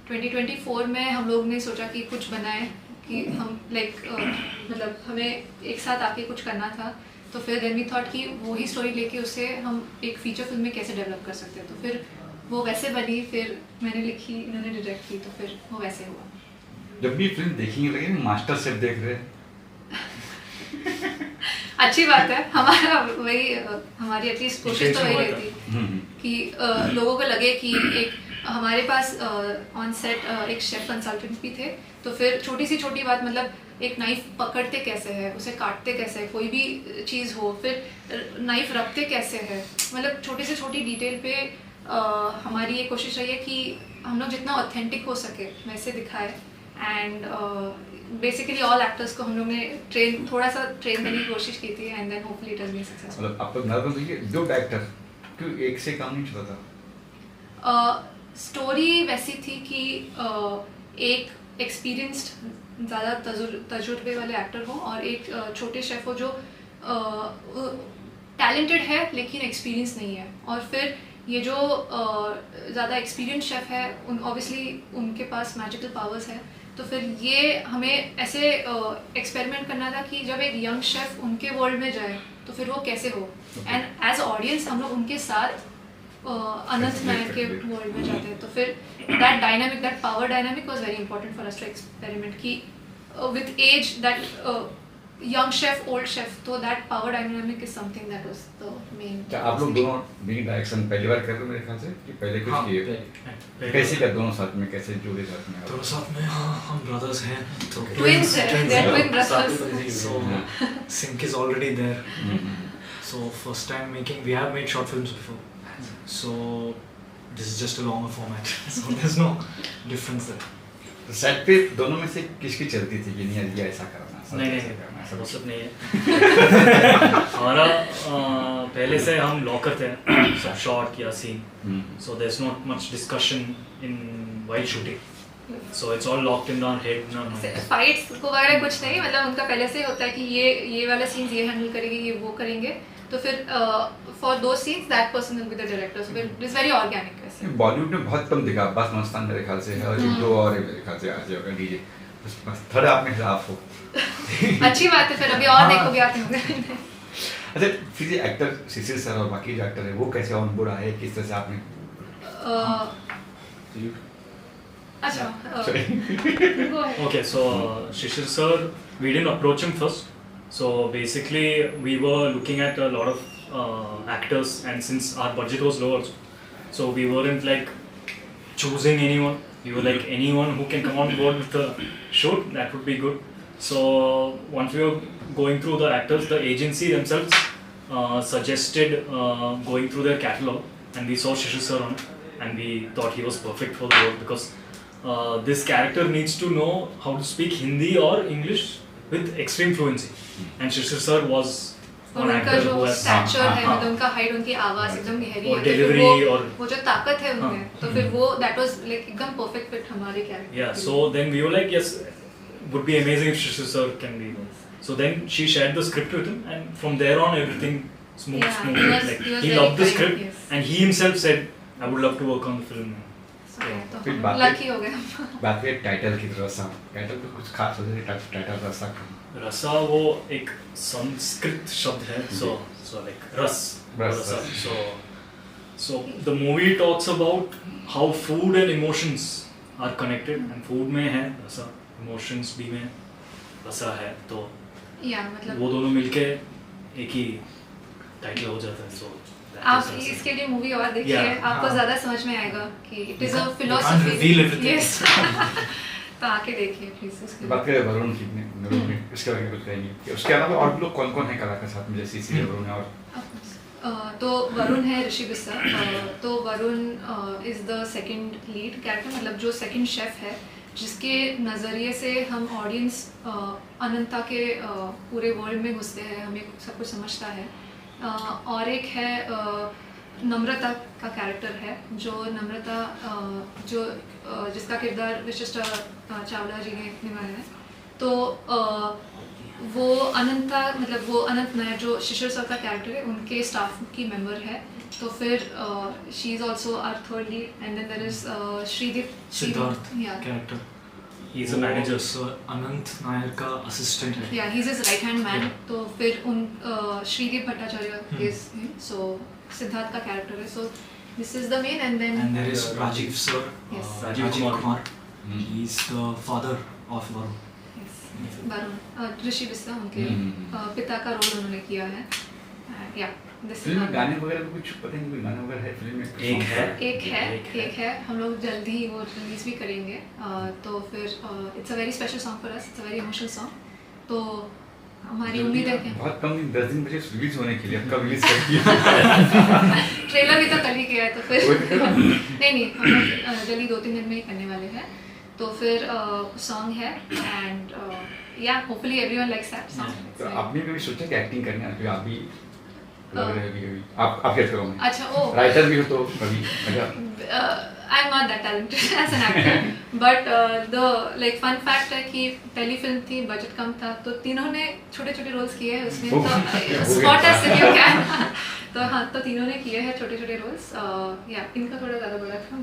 2024 में हम लोग ने सोचा कि कुछ बनाए, कि हम मतलब हमें एक साथ आके कुछ करना था। तो फिर देन वी थॉट कि वही स्टोरी लेके उसे हम एक फीचर फिल्म में कैसे डेवलप कर सकते हैं। तो फिर वो वैसे बनी, फिर मैंने लिखी, इन्होंने डायरेक्ट की, तो फिर वो वैसे हुआ। जब भी फिल्म देखेंगे लगे मास्टर शेफ देख रहे हैं। अच्छी बात है, हमारा वही हमारी एटलीस्ट कोशिश तो वही रहती कि लोगों को लगे कि एक हमारे पास ऑन सेट एक शेफ कंसल्टेंट भी थे। तो फिर छोटी सी छोटी बात, मतलब एक नाइफ पकड़ते कैसे है, उसे काटते कैसे है, कोई भी चीज़ हो, फिर नाइफ रखते कैसे है, मतलब छोटी से छोटी डिटेल पे हमारी ये कोशिश रही है कि हम लोग जितना ऑथेंटिक हो सके वैसे दिखाए। एंड बेसिकली ऑल एक्टर्स को हम लोग ने थोड़ा सा ट्रेन करने की कोशिश की थी, and then hopefully it has been successful. मतलब आप लोग नर्वस देखिए, दो डायरेक्टर क्यों एक से काम नहीं चला था? स्टोरी वैसी थी कि एक एक्सपीरियंस्ड ज़्यादा तजुर्बे वाले एक्टर हो और एक छोटे शेफ हो जो टैलेंटेड है लेकिन एक्सपीरियंस नहीं है। और फिर ये जो ज़्यादा एक्सपीरियंस शेफ है ऑब्वियसली उनके पास मैजिकल पावर्स है। तो फिर ये हमें ऐसे एक्सपेरिमेंट करना था कि जब एक यंग शेफ उनके वर्ल्ड में जाए तो फिर वो कैसे हो। एंड एज ऑडियंस हम लोग उनके साथ अनंत नायक के वर्ल्ड में जाते हैं। तो फिर that dynamic, that power dynamic was very important for us to experiment कि with age that young chef, old chef, तो that power dynamic is something that was the main. क्या आप लोग दोनों मेन डायरेक्शन पहली बार कर रहे हो मेरे ख्याल से कि पहले कुछ हाँ, किए? कैसे कर दोनों साथ में, कैसे जुड़े साथ में? दोनों साथ में, हाँ, हम brothers हैं, तो Twins है, they're twin brothers. So sync is already there. So first time making, we have made short films before. So this is just a longer format. So there's no difference there. तो set पे दोनों में से किसकी चलती थी कि नहीं यार ये ऐसा करना? नहीं, वो सब नहीं है। हमारा पहले से हम लॉक करते हैं सब शॉट या scene, so there is not much discussion in while shooting, so it's all locked in our head. Fights को वगैरह कुछ नहीं, मतलब उनका पहले से होता है कि ये वाला सीन्स ये हैंडल करेंगे, ये वो करेंगे। तो फिर फॉर दो scenes that person will be the director, so it is very organic. वैसे बॉलीवुड में बहुत कम दिखा, बस मस्तान मेरे ख्याल से है और एक दो और मेरे ख्याल से आज होगा डीजे, बस थर्ड आप में आप हो। अच्छी बात है, फिर अभी और देखोगे आप। अच्छा, फिर ये एक्टर शिशिर सर और बाकी जो एक्टर है वो कैसे ऑन बोर्ड आए, किस तरह से आपने? Okay, so Shishir sir, we didn't approach him first. So basically, we were looking at a lot of actors, and since our budget was low also, so we weren't like choosing anyone. We were like anyone who can come on board with the shoot, that would be good. So once we were going through the actors, the agency themselves suggested going through their catalog, and we saw Shishir sir on it, and we thought he was perfect for the role because this character needs to know how to speak Hindi or English with extreme fluency, and Shishir sir was an actor who has stature है, मतलब उनका height, उनकी आवाज एकदम गहरी है, delivery और वो जो ताकत है उनमें, तो फिर वो that was like एकदम perfect fit हमारे character। Yeah, so then we were like, yes, would be amazing if Shishir sir can be. So then she shared the script with him, and from there on everything smooth. Like he loved the script, and he himself said, I would love to work on the film. फिर lucky हो गए। बात करें title की, रसा title पे कुछ खास होता है? टाइटल रसा का, रसा वो एक संस्कृत शब्द है, so like rasa. So the movie talks about how food and emotions are connected, and food में है रसा, emotions भी में रसा है, तो मतलब वो दोनों मिलके एक ही टाइटल हो जाता है। So आप इसके लिए मूवी और देखिए, आपको ज्यादा समझ में आएगा कि it is a philosophy. Yes, तो आके देखिए प्लीज। उसके बात करें वरुण की, इसके बारे में कुछ कहेंगे? उसके अलावा और लोग कौन कौन है कलाकार साथ में, जैसे इसी वरुण है और तो वरुण है ऋषि गुस्सा। तो Varun is the second lead character, मतलब जो सेकंड शेफ है जिसके नज़रिए से हम ऑडियंस अनंता के पूरे वर्ल्ड में घुसते हैं, हमें सब कुछ समझता है। और एक है नम्रता का कैरेक्टर है, जो नम्रता जिसका किरदार विशिष्ट चावला जी ने निभाया है। तो वो अनंता, मतलब वो अनंत नायर जो शिशिर सर का कैरेक्टर है, उनके स्टाफ की मेंबर है, तो फिर she is also our third lead and then there is Shrideep Siddharth yeah character He is a manager. So Anant Nair का असिस्टेंट है yeah he's his right hand man Yeah. तो फिर उन Shreedeep Bhattacharya is him so Siddharth का कैरेक्टर है so this is the main and then and there is Rajiv sir Yes. Rajiv Rajiv Kumar. Kumar he is the father of Varun yes, Varun ऋषि बिस्वा उनके पिता का role उन्होंने किया है या दिस फिल्म में गाने वगैरह भी कुछ पता नहीं, कोई गाना वगैरह है फिल्म में? एक है हम लोग जल्दी ही वो रिलीज भी करेंगे तो फिर it's a very special song for us, it's a very emotional song तो हमारी उम्मीद है कि बहुत कम दिन 10 दिन बचे रिलीज होने के लिए, अब कब रिलीज करेंगे? ट्रेलर भी तो कल ही किया है तो फिर नहीं हम लोग जल्दी 2-3 दिन में ही करने वाले हैं तो फिर सॉन्ग है एंड या hopefully everyone likes that song तो आपने कभी सोचा कि एक्टिंग करना है? आप भी लग रहे हैं कभी आप हेल्प करोगे? अच्छा ओ राइटर भी हो तो कभी अगर I'm not that talented as an actor but the like fun fact है कि पहली फिल्म थी, बजट कम था तो तीनों ने छोटे छोटे रोल्स किए हैं उसमें तो स्पॉट एस यू कैन तो हाँ तो तीनों ने किए हैं छोटे छोटे रोल्स या इनका थोड़ा ज़्यादा बड़ा था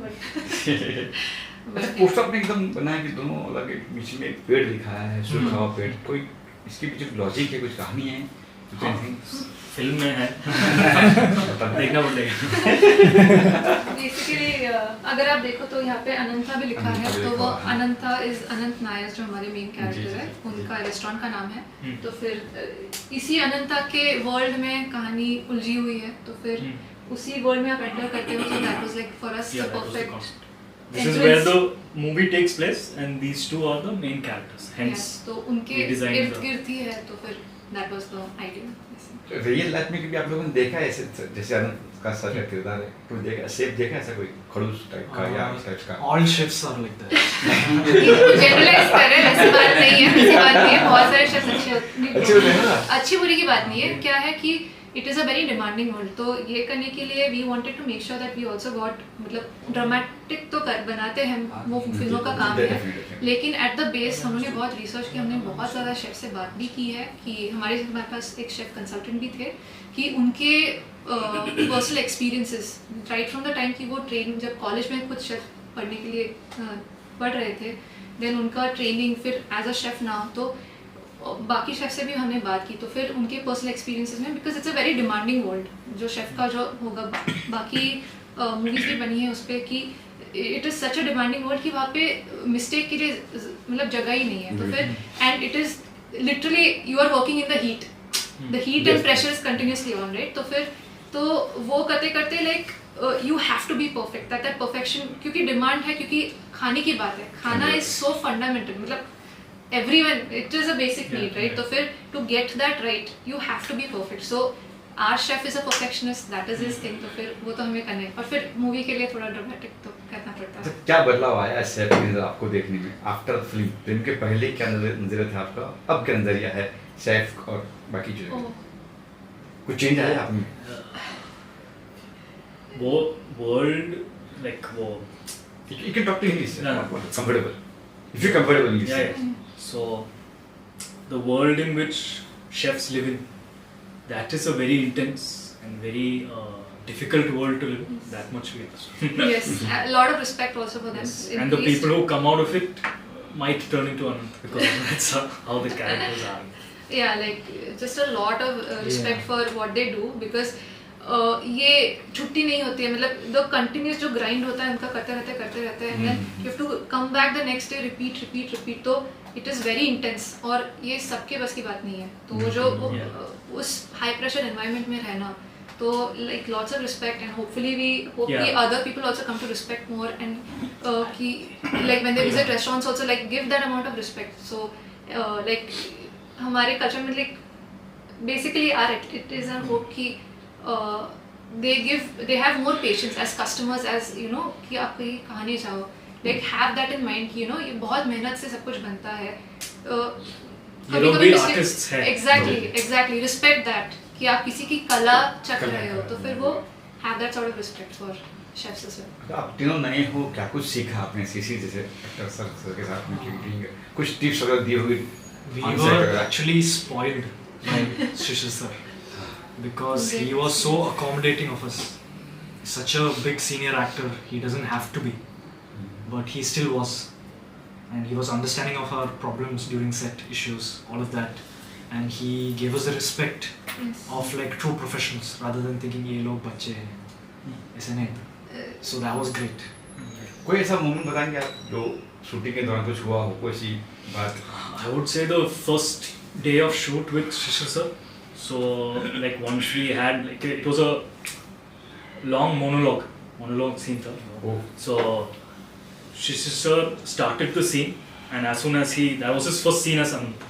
बट पोस्टर आपने एकदम बनाया कि दोनों अलग एक बीच में एक पेड़ दिखाया है, सूखा हुआ पेड़, कोई इसके पीछे लॉजिक है, कुछ कहानी है? फिल्म में है देखना पड़ेगा। बेसिकली अगर आप देखो तो यहाँ पे अनंता भी लिखा है तो वो अनंता इज अनंत नायर जो हमारे मेन कैरेक्टर है, उनका रेस्टोरेंट का नाम है तो फिर इसी अनंता के वर्ल्ड में कहानी उलझी हुई है तो फिर उसी वर्ल्ड में आप एंटर करते हो तो that was like for us the perfect This is where the movie takes place and these two are the main characters. Hence, तो उनके we designed इर्द the- गिर्द ही है तो फिर that was the idea. Real life में कभी आप लोगों ने देखा है ऐसे, जैसे अनंत का सर का किरदार है, कोई देखा शेफ देखा ऐसा कोई खड़ूस टाइप का या इस टाइप का? all chefs are like that generalize कर रहे हैं, ऐसी बात नहीं है, ऐसी बात नहीं है, बहुत सारे शेफ्स अच्छे होते हैं ना? अच्छी बुरी की बात नहीं है, क्या है कि it is a very demanding world तो ये करने के लिए we wanted to make sure that we also got मतलब ड्रामेटिक तो कर बनाते हैं वो फिल्मों का काम है लेकिन एट द बेस हमने बहुत रिसर्च की, हमने बहुत ज़्यादा शेफ से बात भी की है कि हमारे पास एक शेफ कंसल्टेंट भी थे कि उनके personal experiences right from the time कि वो ट्रेन जब कॉलेज में कुछ शेफ पढ़ने के लिए पढ़ रहे थे देन उनका ट्रेनिंग फिर एज अ शेफ ना तो बाकी शेफ से भी हमने बात की तो फिर उनके पर्सनल एक्सपीरियंसेस में because it's a very demanding world जो शेफ का जो होगा बाकी मूवीज भी बनी है उस पर कि it is such a demanding world कि वहाँ पे मिस्टेक के लिए मतलब जगह ही नहीं है तो फिर and it is literally you are working in the heat and pressure is continuously on right तो फिर तो वो करते करते like you have to be perfect that perfection क्योंकि डिमांड है क्योंकि खाने की बात है, खाना इज सो फंडामेंटल मतलब everyone it is a basic need right तो फिर to get that right you have to be perfect so our chef is a perfectionist that is his thing तो फिर वो तो हमें करना है और फिर मूवी के लिए थोड़ा ड्रामेटिक तो करना पड़ता है। क्या बदलाव आया शेफ के नजर आपको देखने में आफ्टर फिल्म के पहले क्या नजरिया था आपका, अब क्या नजरिया है शेफ और बाकी चीजों का? कुछ चेंज आया आप में? वो वर्ल्ड लाइक वो You can talk to English, No. comfortable. If you're comfortable English. yeah. So the world in which chefs live in, that is a very intense and very difficult world to live in. That much we understand. Yes, a lot of respect also for them. Yes. And the people who come out of it might turn into Anant because that's how the characters are. Yeah, like just a lot of respect for what they do because ये छुट्टी नहीं होती है मतलब the continuous जो grind होता है उनका करते रहते हैं and you have to come back the next day repeat तो इट इज़ वेरी इंटेंस और ये सबके बस की बात नहीं है तो वो जो उस हाई प्रेशर एनवायरनमेंट में रहना तो like lots of respect and hopefully we hope कि other people also come to respect more and कि like when they visit restaurants also like give that amount of respect so like हमारे culture में like basically or it is a hope कि they have more patience as customers as you know कि आप कहीं कहानी चाहो like have that in mind कि you know ये बहुत मेहनत से सब कुछ बनता है कभी artists हैं exactly respect that कि आप किसी की कला चख रहे हो तो फिर वो have that sort of respect for chefs as well। आप तीनों नए हो, क्या कुछ सीखा आपने सीसी जैसे एक्टर सर के साथ में कुछ टिप्स वगैरह दी होगी? we were actually spoiled by Shishir sir because he was so accommodating of us such a big senior actor. He doesn't have to be, but he still was, and he was understanding of our problems during set issues, all of that, and he gave us the respect Yes. of like true professionals rather than thinking ये लोग बच्चे हैं, ऐसे नहीं. So that was great. कोई ऐसा moment बताएंगे आप जो शूटिंग के दौरान कुछ हुआ हो, कोई सी बात? I would say the first day of shoot with Shishir sir. So like once we had like it was a long monologue scene tha. Oh. So Shishir sir started the scene, and as soon as that was his first scene as Anant.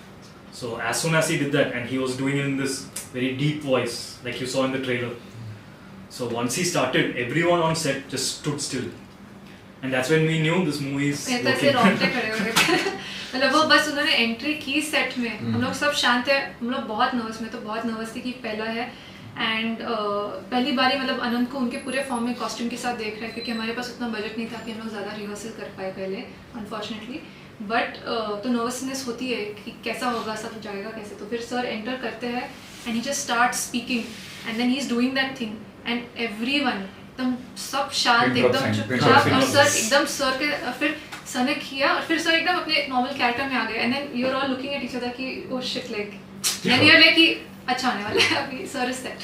So as soon as he did that, and he was doing it in this very deep voice like you saw in the trailer. So once he started, everyone on set just stood still. And that's when we knew this movie is मेरे तो ऐसे working. रोंगटे खड़े हो गए थे। मतलब वो बस उन्होंने एंट्री की सेट में, हम लोग सब शांत है, हम लोग बहुत नर्वस, मैं तो बहुत नर्वस थी कि पहला है, एंड पहली बारी मतलब अनंत को उनके पूरे फॉर्म में कॉस्ट्यूम के साथ देख रहे हैं, क्योंकि हमारे पास उतना बजट नहीं था कि हम लोग ज़्यादा रिहर्सल कर पाए पहले, अनफॉर्चुनेटली, बट तो नर्वसनेस होती है कि कैसा होगा, सब जाएगा कैसे. तो फिर सर एंटर करते हैं and he just start speaking, and then he is doing that thing, and everyone एकदम सब शांत, एकदम चुपचाप, और सर एकदम सर के, फिर सर ने किया और फिर सर एकदम अपने नॉर्मल कैरेक्टर में आ गए, and then you are all looking at each other कि oh shit, like and you are like कि अच्छा होने वाला है अभी, sir is set.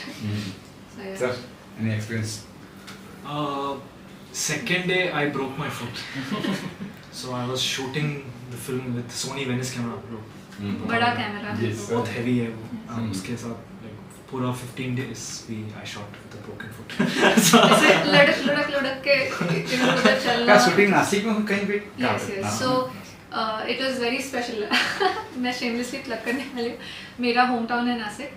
Sir, any experience? Second day I broke my foot. So I was shooting the film with Sony Venice camera Pro. बड़ा camera है. Yes. बहुत heavy है वो. उसके साथ like पूरा 15 days I shot with a broken foot. So ऐसे लुढ़क के इधर उधर चलना. क्या शूटिंग नासिक में कहीं पे? Yes, yes. So it was very special. मैं shamelessly plug करने वाली हूँ. मेरा होम टाउन है नासिक.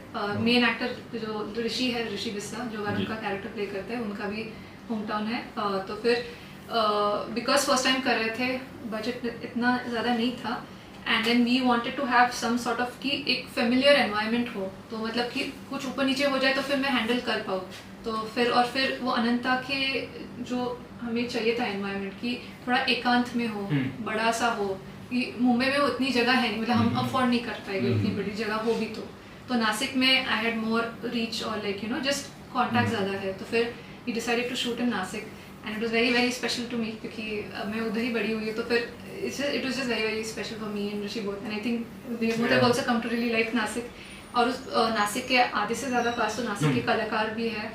मेन एक्टर जो ऋषि है, ऋषि बिस्सा, जो वरुण का कैरेक्टर प्ले करते हैं, उनका भी होम टाउन है. तो फिर बिकॉज फर्स्ट टाइम कर रहे थे, बजट इतना ज़्यादा नहीं था, and then we wanted to have some sort of कि एक फेमिलियर एनवायरनमेंट हो, तो मतलब कि कुछ ऊपर नीचे हो जाए तो फिर मैं हैंडल कर पाऊँ. तो फिर वो अनंता के जो हमें चाहिए था एनवायरनमेंट की थोड़ा एकांत में हो, बड़ा सा हो, कि मुंबई में उतनी जगह है नहीं, मतलब हम अफोर्ड नहीं कर पाएंगे उतनी बड़ी जगह हो भी. तो नासिक में आई हैड मोर रीच और like you know just contact ज़्यादा है, तो फिर we decided to shoot in Nashik, and it was very very special to me, क्योंकि मैं उधर ही बड़ी हुई हूँ. तो फिर it was just very very special for me and Rishi both, and I think they both have also come to really like Nasik. और उस नासिक के आधे से ज़्यादा पास तो नासिक के कलाकार भी है,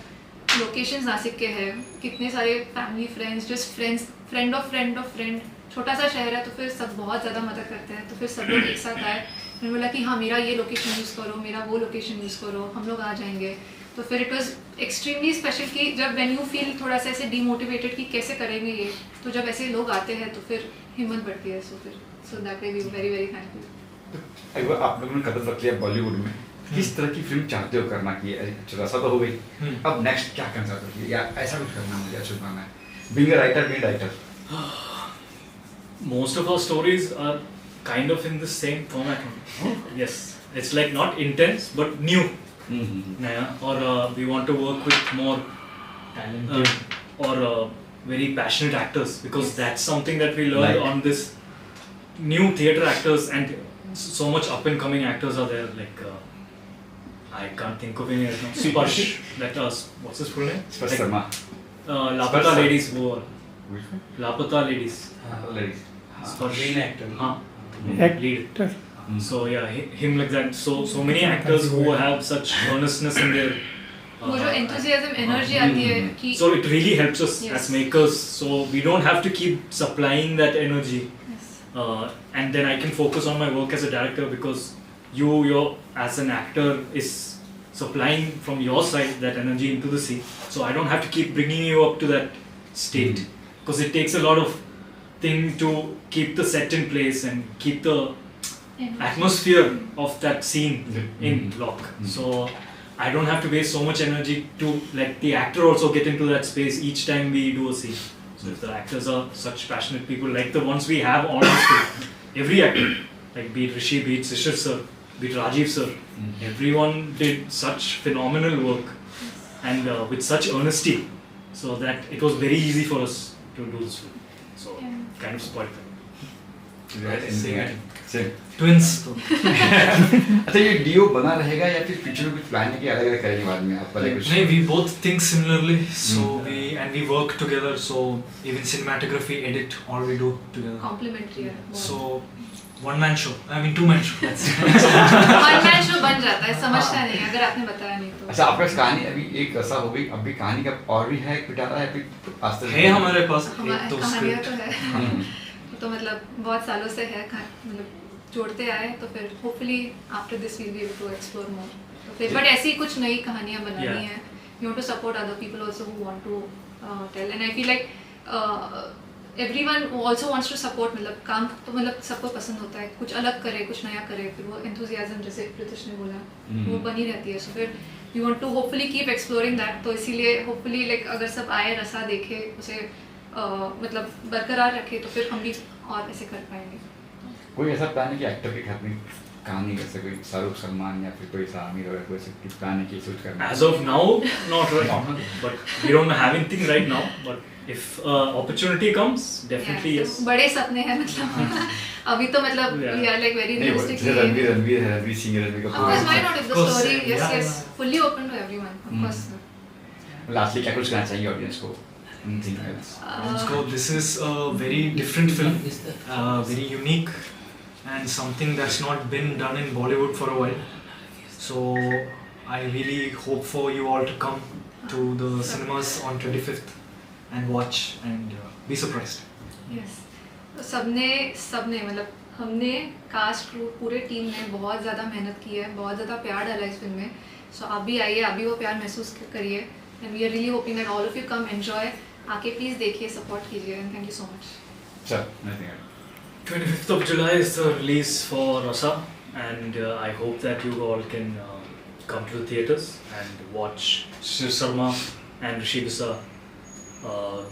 लोकेशंस नासिक के हैं, कितने सारे family friends, just friends, friend of friend, छोटा सा शहर है, तो फिर सब बहुत ज़्यादा मदद करते हैं. तो फिर सब लोग एक साथ आए, मैंने बोला कि हाँ मेरा ये लोकेशन यूज़ करो, मेरा वो लोकेशन यूज़ करो, हम लोग आ जाएंगे. तो फिर इट वॉज एक्सट्रीमली स्पेशल कि जब व्हेन यू फील थोड़ा सा ऐसे डीमोटिवेटेड कि कैसे करेंगे ये, तो जब ऐसे लोग आते हैं तो फिर हिम्मत बढ़ती है. So that way we very very thankful. एक बार आप लोगों ने कदम रख लिया बॉलीवुड में, किस तरह की फिल्म चाहते हो करना की? चलो तो हो गई, अब नेक्स्ट क्या करना चाहते हो, या ऐसा कुछ करना मुझे अच्छा करना है? Being a writer, Most of our stories are kind of in the same format. Yes, it's like not intense but new. Yeah, or we want to work with more talented or very passionate actors, because that's something that we learned on this new theatre actors, and so much up and coming actors are there, like I can't think of any right now. Sparsh, that what's his full name? Sparsh Sharma. Lapata Ladies, वो Lapata Ladies. Ladies. Sparsh. Main actor. हाँ. Lead. So yeah, him like that. So many actors who have such earnestness in their. वो जो enthusiasm, energy आती है कि. So it really helps us as makers. So we don't have to keep supplying that energy. Yes. And then I can focus on my work as a director, because you as an actor is supplying from your side that energy into the scene. So I don't have to keep bringing you up to that state, because it takes a lot of thing to keep the set in place and keep the atmosphere of that scene in lock. So I don't have to waste so much energy to let the actor also get into that space each time we do a scene. So if the actors are such passionate people like the ones we have on the screen, every actor, like be it Rishi, be it Shishir sir, be it Rajiv sir, everyone did such phenomenal work and with such honesty, so that it was very easy for us to do this film. So kind of spoiled them. Same. Twins. अच्छा, ये do बना रहेगा या फिर future में कुछ plan है कि अलग अलग करेंगे बाद में आप? नहीं, we both think similarly, so we and we work together. So even cinematography, edit, all we do together. Complimentary है बहुत। So one man show. I mean 2 man show. That's one man show बन जाता है, समझता नहीं अगर आपने बताया नहीं तो। अच्छा, आपके पास कहानी अभी एक ऐसा हो गई, अभी कहानी का और भी है, पिटारा है, अभी आज तक है हमारे पास एक हमारे तो कहानियाँ script. तो है तो मतलब बहुत सालों से है, मतलब जोड़ते आए, तो फिर hopefully after this we'll be able to explore more. तो फिर बट ऐसी कुछ नई कहानियाँ बनानी Yeah. है, you want to support other people also who want to tell, and I feel like everyone also wants to support, मतलब काम तो मतलब सबको पसंद होता है, कुछ अलग करे, कुछ नया करे, फिर वो एंथुसियाज्म जैसे प्रीतिश ने बोला वो बनी रहती है। सो फिर you want to hopefully keep exploring that, तो इसीलिए होपफुली लाइक अगर सब आए, रसा देखे, उसे मतलब बरकरार रखे, तो फिर हम भी और ऐसे कर पाएंगे। कोई ऐसा प्लान है कि एक्टर के घर में कहानी जैसे कोई शाहरुख सलमान या फिर कोई आमिर वगैरह कोई ऐसी प्लान है कि शूट करना? As of now, not right now, but we don't have anything right now. But if opportunity comes, definitely Yeah, yes. तो बड़े सपने हैं मतलब अभी तो मतलब Yeah. we are like very नहीं, वो realistic. जैसे Ranveer Singh, Ranveer Of course, why not? If the Of course, story, yes, yeah, yes, yeah. fully open to everyone, of course. Lastly क्या कुछ कहना चाहिए ऑडियंस को? Anything else? Let's go. This is a very different film, very unique, and something that's not been done in Bollywood for a while. So I really hope for you all to come to the cinemas on 25th and watch and be surprised. Yes. तो सबने मतलब हमने cast crew पूरे team ने बहुत ज़्यादा मेहनत की है, बहुत ज़्यादा प्यार डाला है इस फिल्म में। सो आप भी आइए, आप भी वो प्यार महसूस करिए, and we are really hoping that all of you come enjoy, आके प्लीज़ देखिए, सपोर्ट कीजिए, and thank you so much. Sure, nothing else. 25th of July is the release for Rasa, and I hope that you all can come to the theaters and watch Shishir Sharma and Rishi Bisa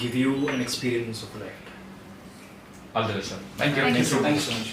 give you an experience of a lifetime. All the best, sir. Thank you. Thank you so Thank you so much.